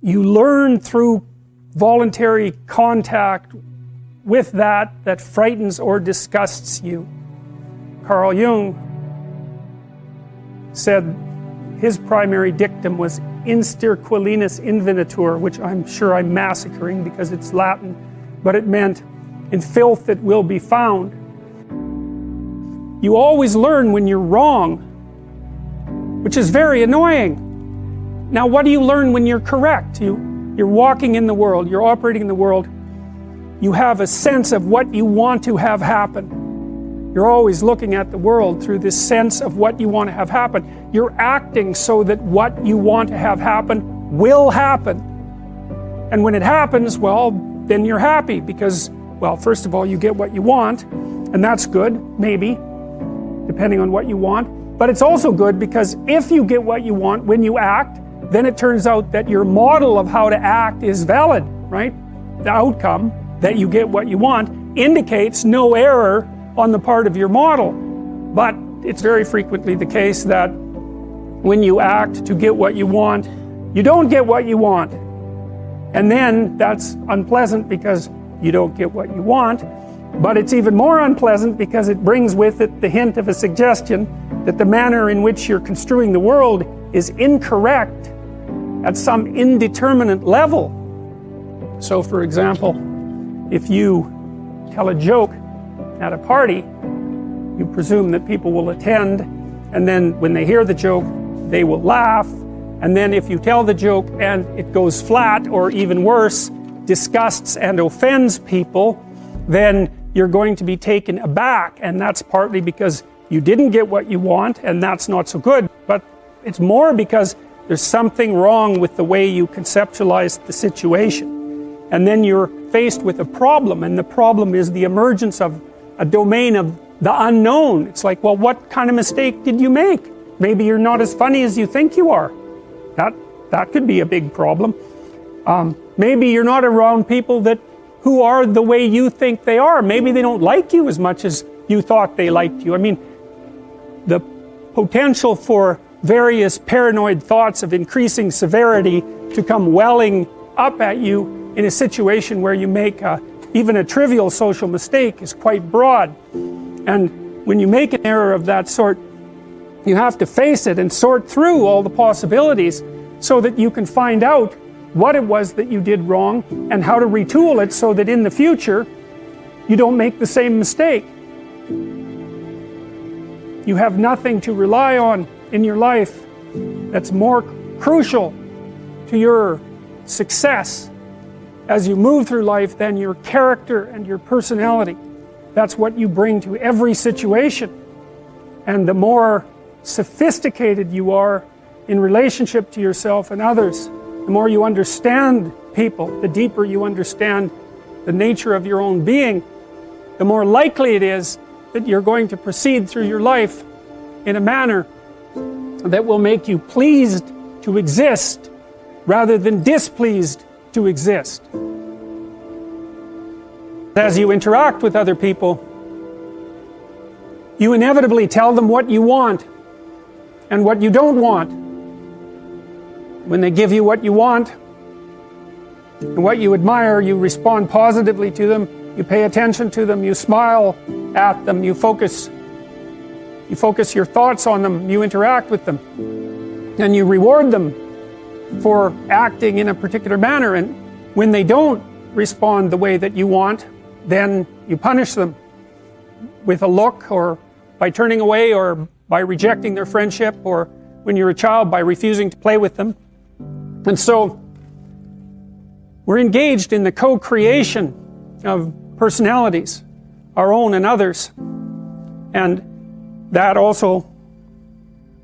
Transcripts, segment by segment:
you learn through voluntary contact with that frightens or disgusts you. Carl Jung said his primary dictum was insterquilinus invenitur, which I'm sure I'm massacring because it's Latin, but it meant in filth it will be found. You always learn when you're wrong, which is very annoying. Now what do you learn when you're correct? You're walking in the world, you're operating in the world, you have a sense of what you want to have happen. You're always looking at the world through this sense of what you want to have happen. You're acting so that what you want to have happen will happen. And when it happens, well, then you're happy because, well, first of all, you get what you want, and that's good, maybe, depending on what you want. But it's also good because if you get what you want when you act, then it turns out that your model of how to act is valid, right? The outcome, that you get what you want, indicates no error on the part of your model. But it's very frequently the case that when you act to get what you want, you don't get what you want. And then that's unpleasant because you don't get what you want. But it's even more unpleasant because it brings with it the hint of a suggestion that the manner in which you're construing the world is incorrect at some indeterminate level. So for example, if you tell a joke at a party, you presume that people will attend, and then when they hear the joke, they will laugh, and then if you tell the joke and it goes flat, or even worse, disgusts and offends people, then you're going to be taken aback, and that's partly because you didn't get what you want, and that's not so good, but it's more because there's something wrong with the way you conceptualized the situation. And then you're faced with a problem, and the problem is the emergence of a domain of the unknown. It's like, well, what kind of mistake did you make? Maybe you're not as funny as you think you are. That could be a big problem. Maybe you're not around people who are the way you think they are. Maybe they don't like you as much as you thought they liked you. I mean, the potential for various paranoid thoughts of increasing severity to come welling up at you in a situation where you make even a trivial social mistake is quite broad. And when you make an error of that sort, you have to face it and sort through all the possibilities so that you can find out what it was that you did wrong and how to retool it so that in the future you don't make the same mistake. You have nothing to rely on in your life that's more crucial to your success as you move through life than your character and your personality. That's what you bring to every situation. And the more sophisticated you are in relationship to yourself and others, the more you understand people, the deeper you understand the nature of your own being, the more likely it is that you're going to proceed through your life in a manner that will make you pleased to exist rather than displeased to exist. As you interact with other people, you inevitably tell them what you want and what you don't want. When they give you what you want and what you admire, you respond positively to them, you pay attention to them, you smile at them, you focus your thoughts on them, you interact with them, and you reward them for acting in a particular manner. And when they don't respond the way that you want, then you punish them with a look, or by turning away, or by rejecting their friendship, or when you're a child, by refusing to play with them. And so we're engaged in the co-creation of personalities, our own and others. And that also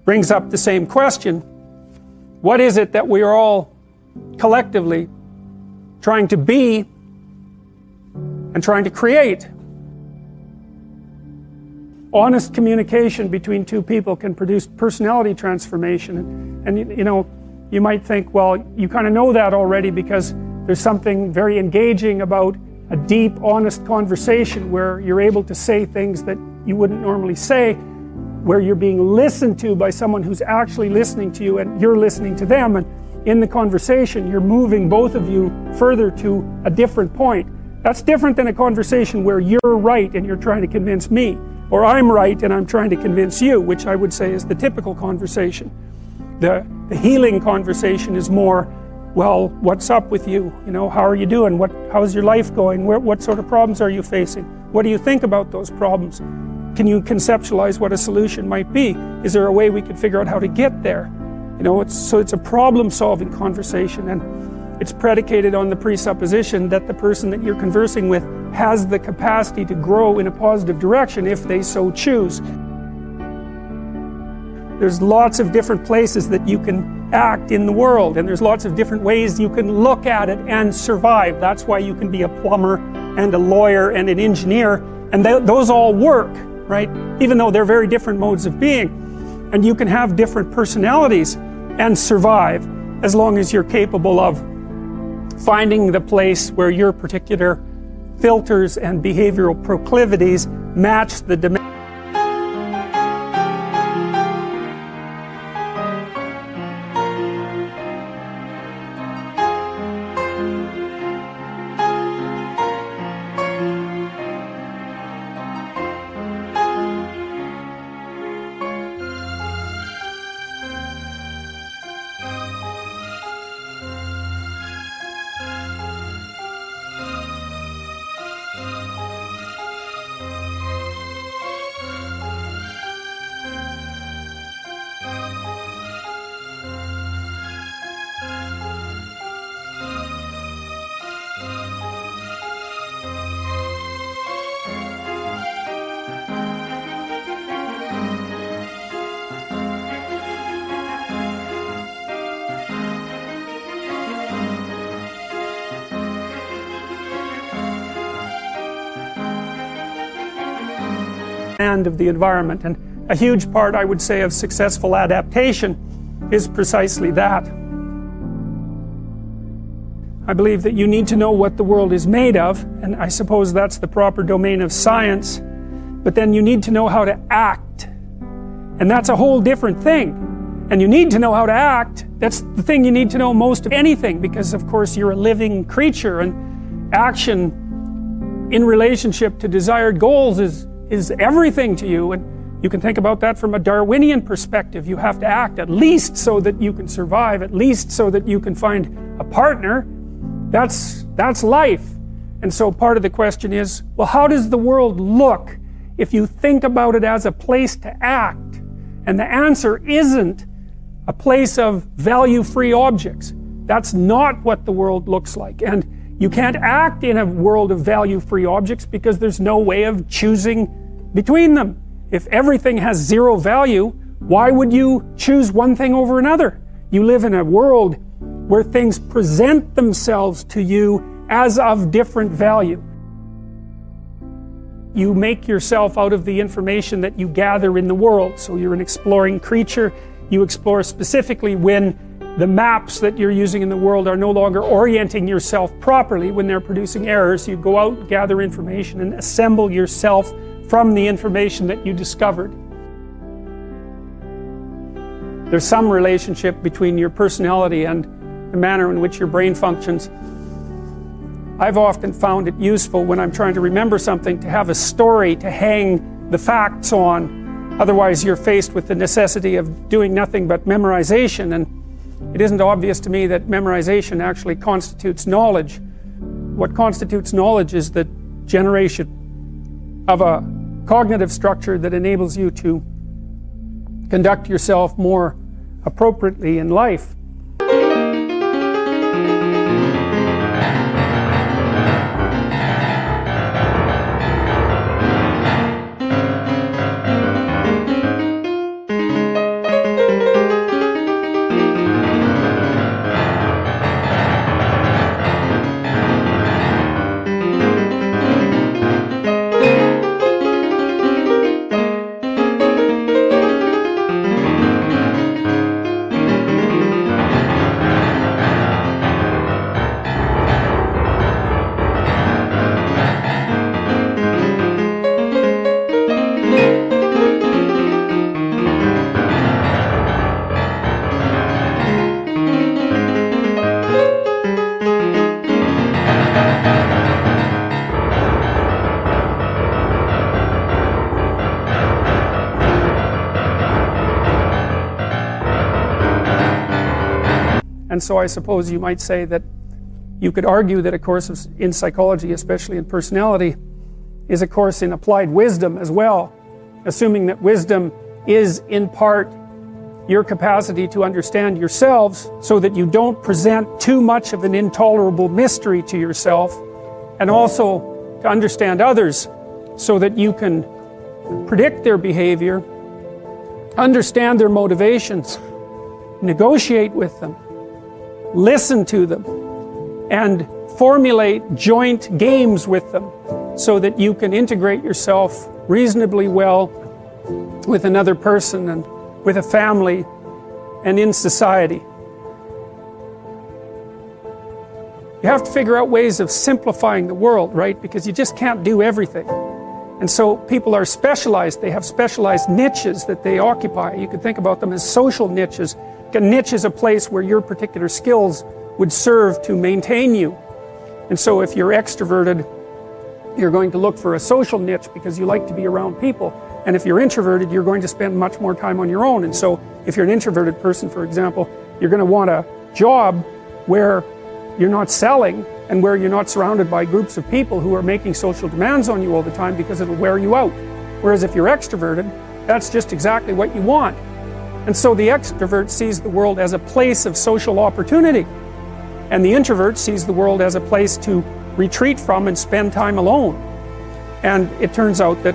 brings up the same question. What is it that we are all collectively trying to be and trying to create? Honest communication between two people can produce personality transformation. And you know, you might think, well, you kind of know that already because there's something very engaging about a deep, honest conversation where you're able to say things that you wouldn't normally say, where you're being listened to by someone who's actually listening to you and you're listening to them. in the conversation, you're moving both of you further to a different point. That's different than a conversation where you're right and you're trying to convince me, or I'm right and I'm trying to convince you, which I would say is the typical conversation. The healing conversation is more, well, what's up with you? You know, how are you doing? How's your life going? What sort of problems are you facing? What do you think about those problems? Can you conceptualize what a solution might be? Is there a way we could figure out how to get there? You know, it's a problem-solving conversation, and it's predicated on the presupposition that the person that you're conversing with has the capacity to grow in a positive direction if they so choose. There's lots of different places that you can act in the world, and there's lots of different ways you can look at it and survive. That's why you can be a plumber and a lawyer and an engineer, and those all work, right? Even though they're very different modes of being. And you can have different personalities and survive as long as you're capable of finding the place where your particular filters and behavioral proclivities match the demand. Of the environment, and a huge part, I would say, of successful adaptation is precisely that. I believe that you need to know what the world is made of, and I suppose that's the proper domain of science, but then you need to know how to act, and that's a whole different thing. And you need to know how to act. That's the thing you need to know most of anything, because of course you're a living creature, and action in relationship to desired goals is everything to you. And you can think about that from a Darwinian perspective. You have to act at least so that you can survive, at least so that you can find a partner. That's life. And so part of the question is, well, how does the world look if you think about it as a place to act? And the answer isn't a place of value-free objects. That's not what the world looks like. And you can't act in a world of value-free objects because there's no way of choosing between them. If everything has zero value, why would you choose one thing over another? You live in a world where things present themselves to you as of different value. You make yourself out of the information that you gather in the world. So you're an exploring creature. You explore specifically when the maps that you're using in the world are no longer orienting yourself properly, when they're producing errors. You go out, gather information, and assemble yourself from the information that you discovered. There's some relationship between your personality and the manner in which your brain functions. I've often found it useful when I'm trying to remember something to have a story to hang the facts on. Otherwise you're faced with the necessity of doing nothing but memorization, and it isn't obvious to me that memorization actually constitutes knowledge. What constitutes knowledge is the generation of a cognitive structure that enables you to conduct yourself more appropriately in life. And so I suppose you might say that you could argue that a course in psychology, especially in personality, is a course in applied wisdom as well, assuming that wisdom is in part your capacity to understand yourselves so that you don't present too much of an intolerable mystery to yourself, and also to understand others so that you can predict their behavior, understand their motivations, negotiate with them, listen to them, and formulate joint games with them so that you can integrate yourself reasonably well with another person and with a family and in society. You have to figure out ways of simplifying the world, right? Because you just can't do everything. And so people are specialized. They have specialized niches that they occupy. You could think about them as social niches. A niche is a place where your particular skills would serve to maintain you. And so if you're extroverted, you're going to look for a social niche because you like to be around people. And if you're introverted, you're going to spend much more time on your own. And so if you're an introverted person, for example, you're going to want a job where you're not selling and where you're not surrounded by groups of people who are making social demands on you all the time, because it'll wear you out. Whereas if you're extroverted, that's just exactly what you want. And so the extrovert sees the world as a place of social opportunity, and the introvert sees the world as a place to retreat from and spend time alone. And it turns out that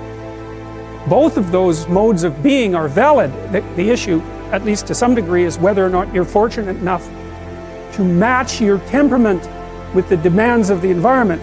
both of those modes of being are valid. The issue, at least to some degree, is whether or not you're fortunate enough to match your temperament with the demands of the environment.